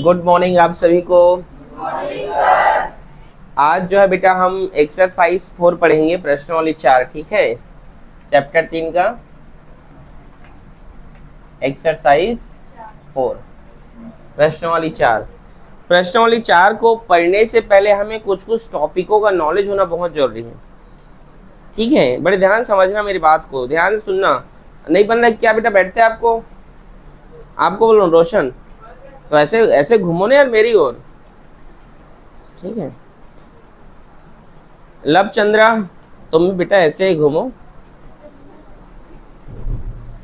Good morning आप सभी को। आज जो है बेटा हम एक्सरसाइज 4 पढ़ेंगे, प्रश्नावली 4। ठीक है, चैप्टर 3 का एक्सरसाइज 4 प्रश्नावली 4। प्रश्नावली 4 को पढ़ने से पहले हमें कुछ टॉपिकों का नॉलेज होना बहुत जरूरी है। ठीक है, बड़े ध्यान समझना, मेरी बात को ध्यान से सुनना। नहीं बन रहा क्या बेटा? बैठते आपको बोल रहा हूँ रोशन, तो ऐसे ऐसे घूमो ना यार मेरी ओर। ठीक है, लब चंद्रा तुम भी बेटा ऐसे ही घूमो।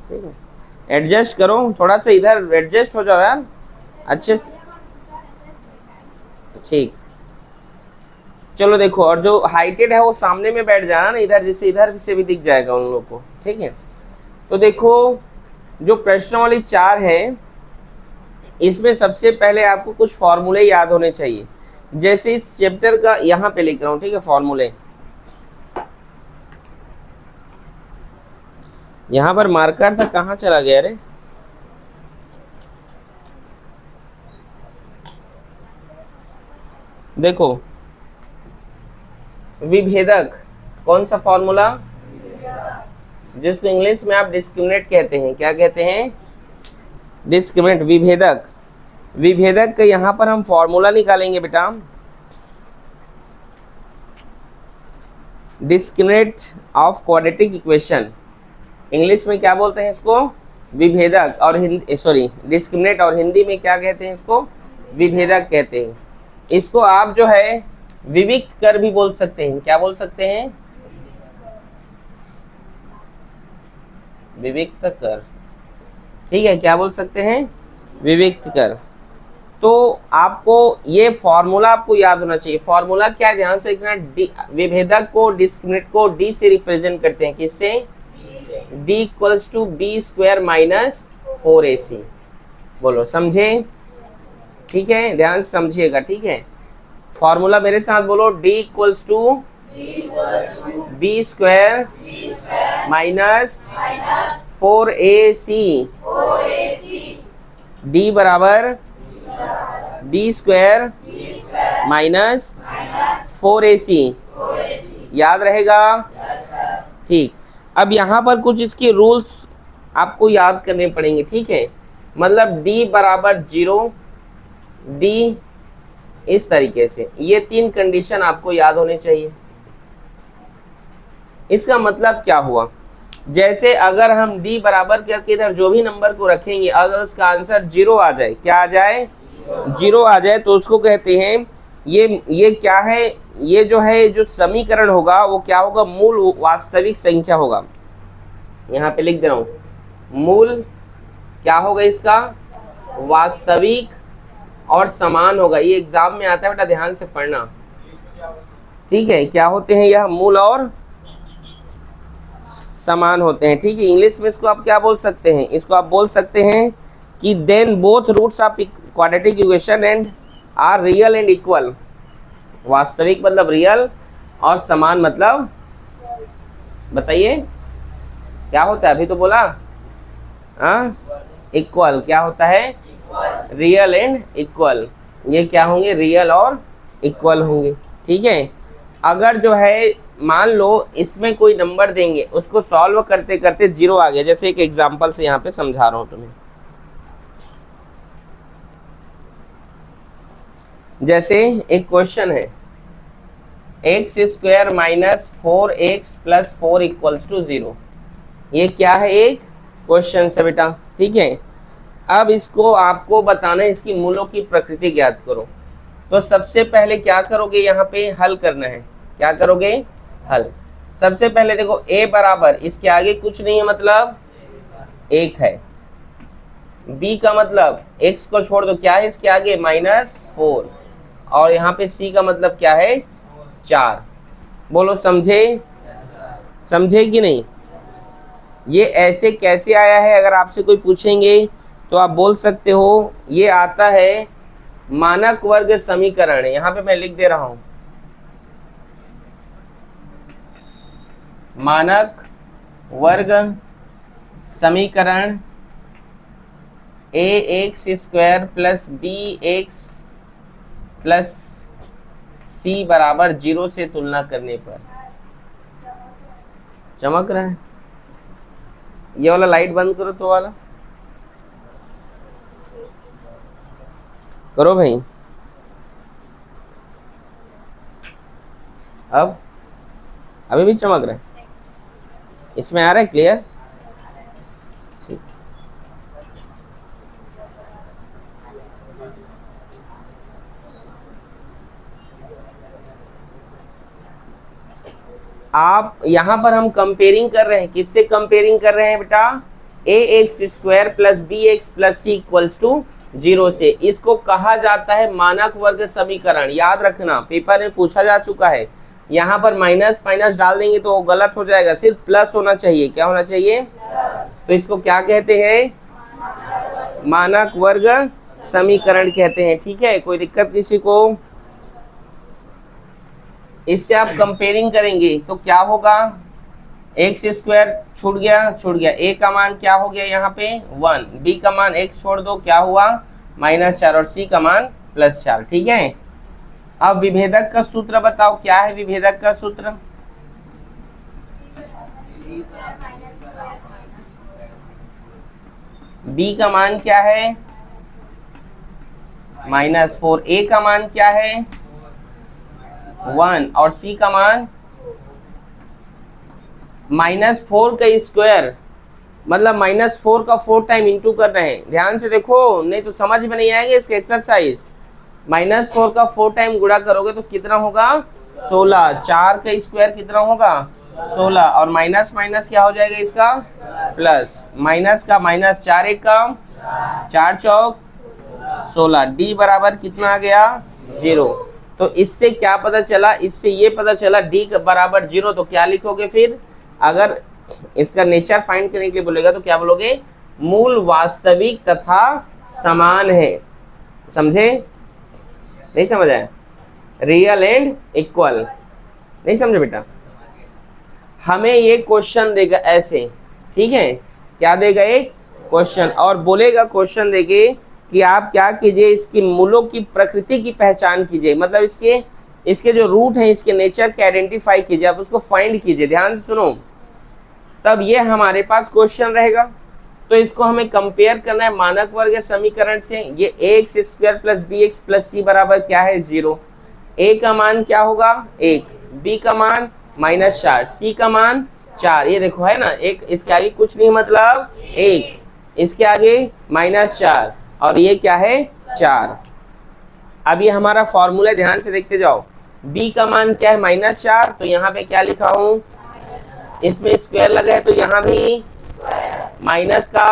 ठीक है, एडजस्ट करो थोड़ा सा, इधर एडजस्ट हो जाओ यार अच्छे से। ठीक, चलो देखो, और जो हाइटेड है वो सामने में बैठ जाना ना इधर, जिससे इधर से भी दिख जाएगा उन लोगों को। ठीक है, तो देखो जो प्रश्नावली 4 है इसमें सबसे पहले आपको कुछ फॉर्मूले याद होने चाहिए। जैसे इस चैप्टर का यहाँ पे लिख रहा हूँ, ठीक है, फॉर्मूले यहाँ पर मार्कर था, कहाँ चला गया रे? देखो विभेदक, कौन सा फॉर्मूला? जिसको इंग्लिश में आप डिस्क्रिमिनेंट कहते हैं। क्या कहते हैं? डिस्क्रिमिनेंट, विभेदक। विभेदक का यहाँ पर हम फॉर्मूला निकालेंगे बेटा, discriminant of quadratic equation. English में क्या बोलते हैं इसको? विभेदक। और हिंदी, सॉरी, डिस्क्रिमिनेंट, और हिंदी में क्या कहते हैं इसको? विभेदक कहते हैं। इसको आप जो है विविक्त कर भी बोल सकते हैं। क्या बोल सकते हैं? विविक्त कर। ठीक है, क्या बोल सकते हैं? विविक्त कर। तो आपको ये फॉर्मूला आपको याद होना चाहिए। फॉर्मूला क्या है? ध्यान से देखना। विभेदक को, डिस्क्रिमिनेंट को डी से रिप्रेजेंट करते हैं। किससे? D equals to B square minus 4ac। बोलो, समझे? ठीक है, ध्यान से समझिएगा। ठीक है, फॉर्मूला मेरे साथ बोलो, D equals to B square minus 4ac। D बराबर बी स्क्वायर माइनस 4ac। याद रहेगा? ठीक, अब यहाँ पर कुछ इसके रूल्स आपको याद करने पड़ेंगे। ठीक है, मतलब d बराबर 0, d इस तरीके से, ये 3 कंडीशन आपको याद होने चाहिए। इसका मतलब क्या हुआ? जैसे अगर हम d बराबर करके इधर जो भी नंबर को रखेंगे, अगर उसका आंसर 0 आ जाए, क्या आ जाए? 0 आ जाए, तो उसको कहते हैं ये क्या है? ये जो है, जो समीकरण होगा वो क्या होगा? मूल वास्तविक संख्या होगा। यहाँ पे लिख दे रहा हूँ, मूल क्या होगा इसका? वास्तविक और समान होगा। ये एग्जाम में आता है बेटा, ध्यान से पढ़ना। ठीक है, क्या होते हैं यह? मूल और समान होते हैं। ठीक है, इंग्लिश में इसको आप क्या बोल सकते हैं? इसको आप बोल सकते हैं कि then both roots of quadratic equation and are real and equal. वास्तविक मतलब रियल, और समान मतलब, बताइए क्या होता है? अभी तो बोला हाँ, इक्वल। क्या होता है? Real and equal. ये क्या होंगे? रियल और इक्वल होंगे। ठीक है, अगर जो है मान लो इसमें कोई नंबर देंगे, उसको सॉल्व करते करते 0 आ गया। जैसे एक एग्जांपल से यहाँ पे समझा रहा हूँ तुम्हें। जैसे एक क्वेश्चन है, X square minus 4x plus 4 equals to 0। ये क्या है? एक क्वेश्चन है बेटा। ठीक है, अब इसको आपको बताना है, इसकी मूलों की प्रकृति ज्ञात करो। तो सबसे पहले क्या करोगे? यहाँ पे हल करना है। क्या करोगे? हल। सबसे पहले देखो, a बराबर, इसके आगे कुछ नहीं है, मतलब 1 है। b का मतलब x को छोड़ दो, क्या है इसके आगे? -4। और यहाँ पे c का मतलब क्या है? 4। बोलो, समझे? समझे कि नहीं? ये ऐसे कैसे आया है? अगर आपसे कोई पूछेंगे तो आप बोल सकते हो ये आता है मानक वर्ग समीकरण। यहाँ पे मैं लिख दे रहा हूं, मानक वर्ग समीकरण A X square plus B X plus C बराबर 0 से तुलना करने पर चमक रहा है। ये वाला लाइट बंद करो, तो वाला करो भाई। अब अभी भी चमक रहा है, इसमें आ रहा है क्लियर? ठीक। आप यहां पर हम कंपेयरिंग कर रहे हैं, किससे कंपेयरिंग कर रहे हैं बेटा? A X square plus B X plus C equals to 0 से। इसको कहा जाता है मानक वर्ग समीकरण। याद रखना, पेपर में पूछा जा चुका है। यहाँ पर माइनस माइनस डाल देंगे तो गलत हो जाएगा, सिर्फ प्लस होना चाहिए। क्या होना चाहिए? तो इसको क्या कहते हैं? मानक वर्ग समीकरण कहते हैं। ठीक है, कोई दिक्कत किसी को? इससे आप कंपेयरिंग करेंगे तो क्या होगा? एक्स स्क्वायर छूट गया, ए का मान क्या हो गया यहाँ पे 1, बी का मान एक्स छोड़ दो, क्या हुआ -4, और सी का मान +4। ठीक है, अब विभेदक का सूत्र बताओ, क्या है विभेदक का सूत्र? बी का मान क्या है? -4, ए का मान क्या है 1, और सी का मान -4 का स्क्वायर, मतलब -4 का 4 टाइम इंटू कर रहे हैं। ध्यान से देखो, नहीं तो समझ में नहीं आएंगे इसके एक्सरसाइज। -4 का 4 टाइम गुणा करोगे तो कितना होगा? 16। 4 का स्क्वायर कितना होगा? 16, और माइनस माइनस क्या हो जाएगा इसका? प्लस। माइनस का माइनस, 4 एक का 4 चौक 16, डी बराबर कितना आ गया? 0। तो इससे क्या पता चला? इससे ये पता चला डी बराबर 0। तो क्या लिखोगे फिर? अगर इसका नेचर फाइंड करने के लिए बोलेगा तो क्या बोलोगे? मूल वास्तविक तथा समान है। समझे? नहीं समझ आया? रियल एंड इक्वल, नहीं समझे बेटा? हमें ये क्वेश्चन देगा ऐसे, ठीक है? क्या देगा? एक क्वेश्चन, और बोलेगा क्वेश्चन देके कि आप क्या कीजिए, इसकी मूलों की प्रकृति की पहचान कीजिए, मतलब इसके जो रूट हैं, इसके नेचर के आइडेंटिफाई कीजिए, आप उसको फाइंड कीजिए। ध्यान से सुनो, तब ये हमारे पास क्वेश्चन रहेगा। तो इसको हमें कंपेयर करना है मानक वर्ग समीकरण से। ये X square plus B X plus C बराबर क्या है? 0। ए का मान क्या होगा? 1, बी का मान -4, सी का मान 4। ये देखो है ना, एक इसके आगे कुछ नहीं, मतलब 1, इसके आगे -4, और ये क्या है? 4। अब ये हमारा फॉर्मूला, ध्यान से देखते जाओ। b का मान क्या है? -4, तो यहाँ पे क्या लिखा हूं? इसमें स्क्वायर लगा है तो यहाँ भी माइनस का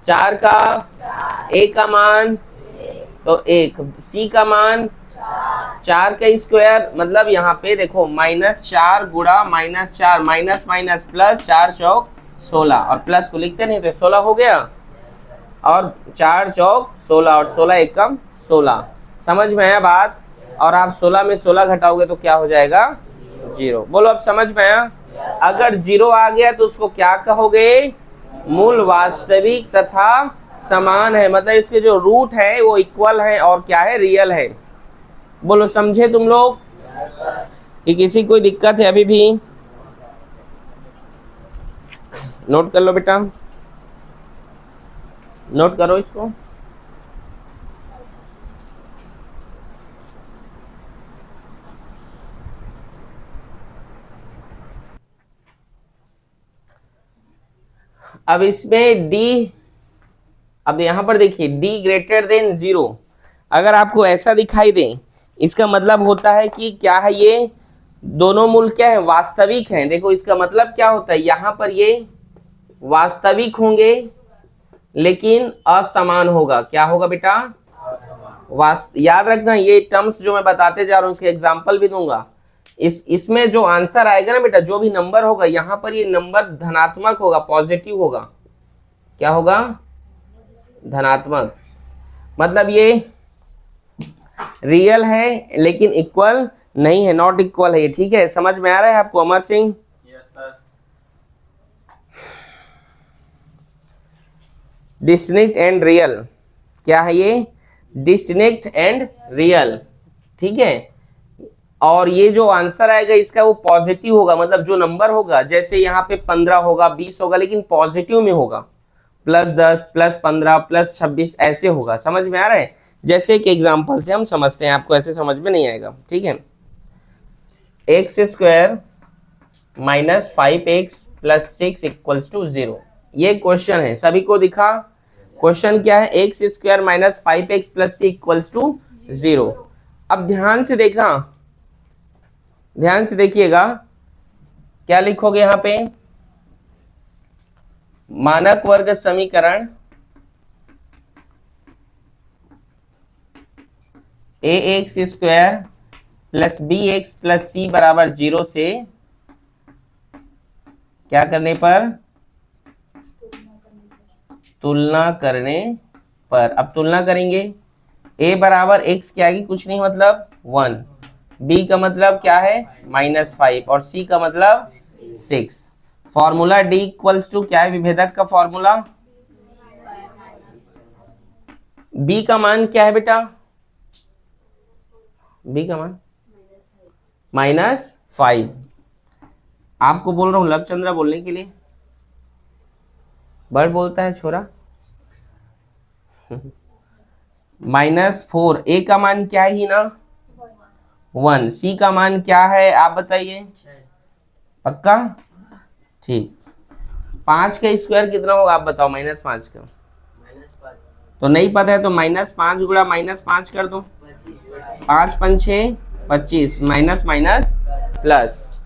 4 का, a का मान तो 1, c का मान 4 का स्क्वायर, मतलब यहाँ पे देखो -4 गुणा -4, माइनस माइनस प्लस, 4 चौक 16, और प्लस को लिखते नहीं तो 16 हो गया, और 4 चौक 16, और 16 एकम 16। समझ में आया बात? और आप 16 में 16 घटाओगे तो क्या हो जाएगा? 0। बोलो अब समझ में आया? अगर 0 आ गया तो उसको क्या कहोगे? मूल वास्तविक तथा समान है, मतलब इसके जो रूट है वो इक्वल है और क्या है? रियल है। बोलो समझे तुम लोग? कि किसी कोई दिक्कत है अभी भी? नोट कर लो बेटा, नोट करो इसको। अब इसमें d, अब यहां पर देखिए d ग्रेटर देन 0, अगर आपको ऐसा दिखाई दे, इसका मतलब होता है कि क्या है? ये दोनों मूल क्या है? वास्तविक हैं। देखो इसका मतलब क्या होता है? यहां पर ये वास्तविक होंगे लेकिन असमान होगा। क्या होगा बेटा? याद रखना, ये टर्म्स जो मैं बताते जा रहा हूं उसके एग्जाम्पल भी दूंगा। इसमें जो आंसर आएगा ना बेटा, जो भी नंबर होगा यहां पर, ये नंबर धनात्मक होगा, पॉजिटिव होगा। क्या होगा? धनात्मक। मतलब ये रियल है लेकिन इक्वल नहीं है, नॉट इक्वल है ये। ठीक है, समझ में आ रहा है आपको Amar Singh? Distinct and real. क्या है ये? डिस्टिंक्ट एंड रियल, ठीक है। और ये जो आंसर आएगा इसका वो पॉजिटिव होगा, मतलब जो नंबर होगा, जैसे यहाँ पे 15 होगा, 20 होगा, लेकिन पॉजिटिव में होगा, +10 +15 +26 ऐसे होगा। समझ में आ रहा है? जैसे एक एग्जांपल से हम समझते हैं, आपको ऐसे समझ में नहीं आएगा, ठीक है। x² - 5x + 6 = 0, ये क्वेश्चन है, सभी को दिखा? क्वेश्चन क्या है? x² - 5x + 6 = 0। अब ध्यान से देखना, ध्यान से देखिएगा, क्या लिखोगे यहां पे? मानक वर्ग समीकरण ax² + bx + c = 0 से क्या करने पर? तुलना करने पर। अब तुलना करेंगे, a = x क्या है? कुछ नहीं, मतलब 1, b का मतलब क्या है? -5, और c का मतलब 6। फॉर्मूला d = क्या है? विभेदक का फॉर्मूला। b का मान क्या है बेटा? b का मान -5। आपको बोल रहा हूं लवचंद्रा बोलने के लिए, बड़ बोलता है छोरा। -4, a का मान क्या है ही ना? 1। c का मान क्या है आप बताइए? पक्का? ठीक। 5 का स्क्वायर कितना होगा आप बताओ? -5 का तो नहीं पता है, तो -5 गुणा -5 कर दो। 5 × 6 = 25, माइनस माइनस प्लस,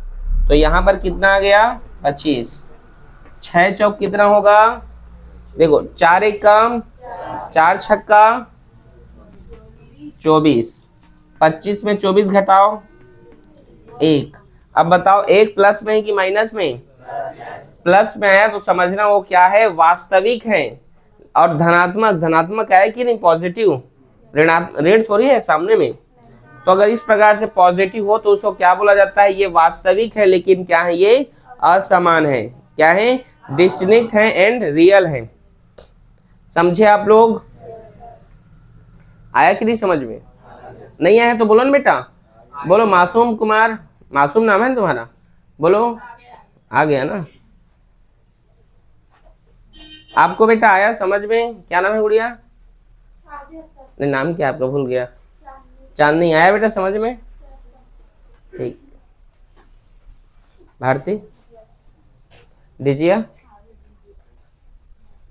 तो यहाँ पर कितना आ गया? 25। 6 चौक कितना होगा? देखो, 4 एक काम, 4 छक्का 24, 25 में 24 घटाओ 1। अब बताओ 1 प्लस में है कि माइनस में? प्लस में आया तो समझना वो क्या है? वास्तविक है। और धनात्मक, धनात्मक है कि नहीं? पॉजिटिव, ऋण थोड़ी है सामने में। तो अगर इस प्रकार से पॉजिटिव हो तो उसको क्या बोला जाता है? ये वास्तविक है, लेकिन क्या है? ये असमान है। क्या है? डिस्टिंक्ट है एंड रियल है। समझे आप लोग? आया कि नहीं समझ में? नहीं आया तो बोलो ना बेटा, बोलो मासूम कुमार, मासूम नाम है ना तुम्हारा, बोलो। आ गया ना? आपको बेटा आया समझ में? क्या नाम है गुड़िया? नहीं, नाम क्या आपका? भूल गया। चांदनी। आया बेटा समझ में? ठीक। भारती, दीजिए।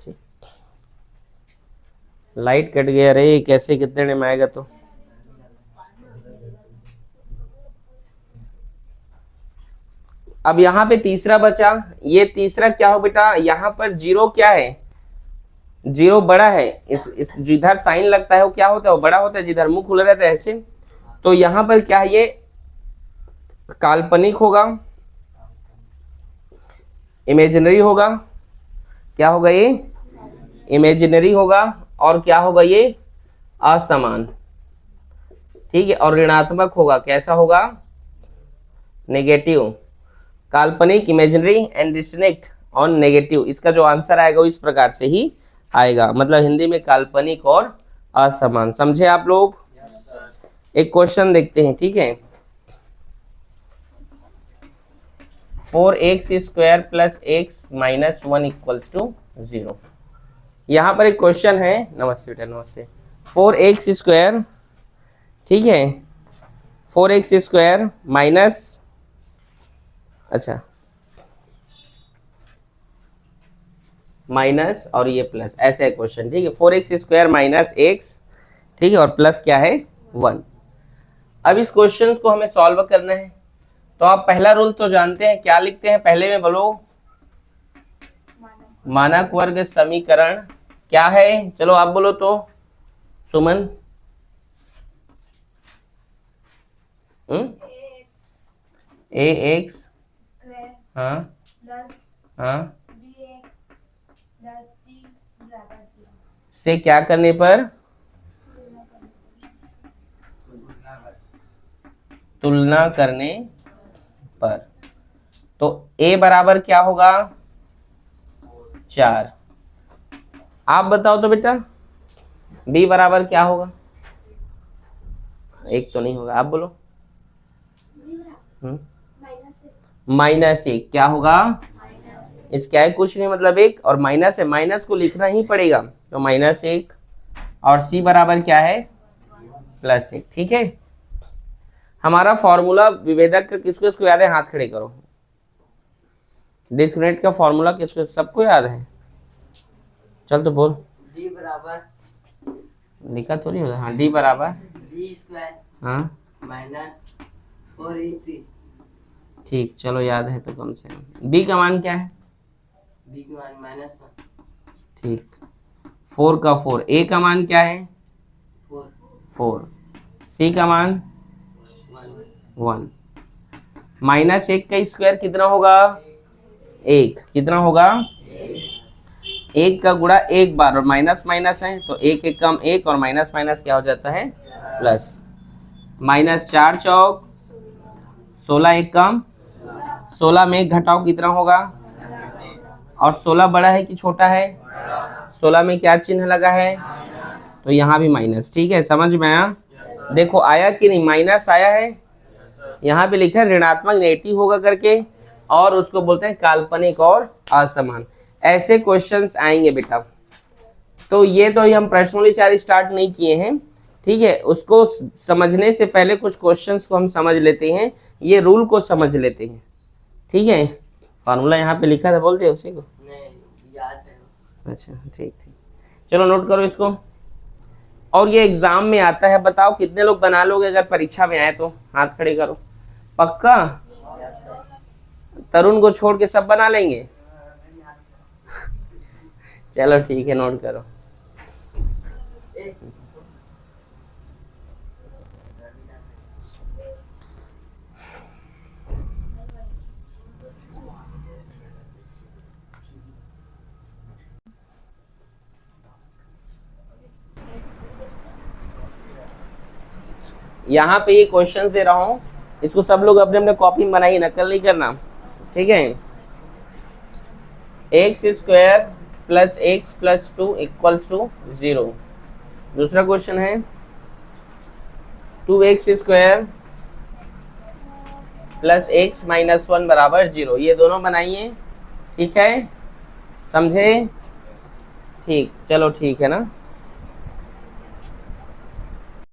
ठीक। लाइट कट गया रे, कैसे कितने टाइम आएगा? तो अब यहाँ पे तीसरा बचा, ये तीसरा क्या हो बेटा? यहाँ पर 0 क्या है? 0 बड़ा है। इस जिधर साइन लगता है वो क्या होता है? वो बड़ा होता है, जिधर मुंह खुला रहता है ऐसे। तो यहाँ पर क्या है? ये काल्पनिक होगा, इमेजिनरी होगा। क्या होगा ये? इमेजिनरी होगा। और क्या होगा ये? असमान, ठीक है। और ऋणात्मक होगा। कैसा होगा? नेगेटिव। काल्पनिक, इमेजिनरी एंड डिस्टिंक्ट और नेगेटिव, इसका जो आंसर आएगा वो इस प्रकार से ही आएगा, मतलब हिंदी में काल्पनिक और असमान। समझे आप लोग? एक क्वेश्चन देखते हैं, ठीक है। 4x² + x - 1 = 0। यहाँ पर एक क्वेश्चन है। नमस्ते बेटा, नमस्ते। 4x², ठीक है, 4x² माइनस, अच्छा, माइनस और ये प्लस, ऐसा है क्वेश्चन, ठीक है। 4x² - x, ठीक है, और प्लस क्या है? 1। अब इस क्वेश्चन को हमें सॉल्व करना है, तो आप पहला रूल तो जानते हैं, क्या लिखते हैं पहले में? बोलो, मानक वर्ग समीकरण क्या है? चलो आप बोलो तो, सुमन। ax, हाँ हाँ, से क्या करने पर? तुलना करने पर। तो a बराबर क्या होगा? 4, आप बताओ तो बेटा, b बराबर क्या होगा? एक तो नहीं होगा, आप बोलो। -1 क्या होगा? इसका है कुछ नहीं मतलब एक, और माइनस है, माइनस को लिखना ही पड़ेगा, तो -1। और c बराबर क्या है? +1। ठीक है, हमारा फॉर्मूला विभेदक का किसको किसको याद है? हाथ खड़े करो। डिस्क्रिमिनेंट का फॉर्मूला किसको, सबको याद है? चल तो बोल। d बराबर, लिखा तो नहीं होगा? हाँ, d बराबर d²। हाँ -4ac। ठीक, चलो याद है तो कम से कम। b का मान क्या है? b की मान -1। ठीक, 4 का 4। a का मान क्या है? 4। 4। c का मान 1। -1 का स्क्वायर कितना होगा? 1। कितना होगा? 1 का गुणा एक बार, और माइनस माइनस है तो एक एक कम एक, और माइनस माइनस क्या हो जाता है? प्लस। -4 चौक 16, एक कम 16 में एक घटाओ कितना होगा? और 16 बड़ा है कि छोटा है? 16 में क्या चिन्ह लगा है? तो यहाँ भी माइनस। ठीक है, समझ में आया? देखो आया कि नहीं, माइनस आया है, यहाँ पे लिखा है ऋणात्मक नेगेटिव होगा करके, और उसको बोलते हैं काल्पनिक और असमान। ऐसे क्वेश्चंस आएंगे बेटा। तो ये तो हम प्रश्नोत्तरी स्टार्ट नहीं किए हैं, ठीक है, उसको समझने से पहले कुछ क्वेश्चंस को हम समझ लेते हैं, ये रूल को समझ लेते हैं। ठीक है, फॉर्मूला यहाँ पे लिखा था, बोलते उसी को? नहीं, याद है। अच्छा ठीक ठीक, चलो नोट करो इसको। और ये एग्जाम में आता है, बताओ कितने लोग बना लोगे अगर परीक्षा में आए तो? हाथ खड़े करो। पक्का? तरुण को छोड़ के सब बना लेंगे? चलो ठीक है, नोट करो। यहाँ पे ये क्वेश्चन दे रहा हूँ, इसको सब लोग अपने अपने कॉपी में बनाइए, नकल नहीं करना। ठीक है, x² + x + 2 = 0। दूसरा क्वेश्चन है 2x² + x - 1 = 0। ये दोनों बनाइए, ठीक है, समझे? ठीक, चलो ठीक है ना।